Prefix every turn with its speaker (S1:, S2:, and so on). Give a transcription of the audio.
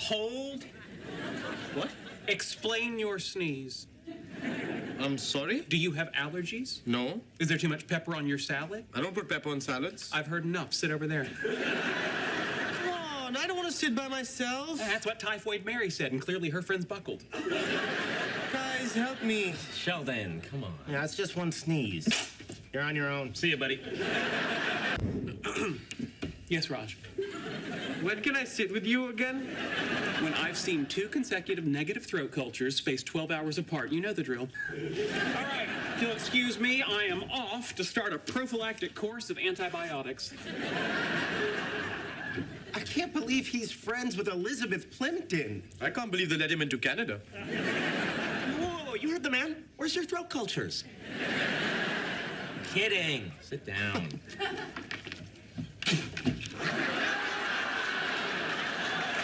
S1: Hold.
S2: What?
S1: Explain your sneeze.
S2: I'm sorry?
S1: Do you have allergies?
S2: No.
S1: Is there too much pepper on your salad?
S2: I don't put pepper on salads.
S1: I've heard enough. Sit over there.
S2: Come on, I don't want to sit by myself.
S1: That's what Typhoid Mary said, and clearly her friends buckled.
S2: Guys, help me.
S3: Sheldon, come on.
S4: Yeah, it's just one sneeze. You're on your own.
S1: See you, buddy. Yes, Raj.
S2: When can I sit with you again?
S1: When I've seen 2 consecutive negative throat cultures spaced 12 hours apart, you know the drill. All right, if you'll excuse me, I am off to start a prophylactic course of antibiotics.
S4: I can't believe he's friends with Elizabeth Plimpton.
S2: I can't believe they let him into Canada.
S4: Whoa, you heard the man? Where's your throat cultures?
S3: Kidding. Sit down.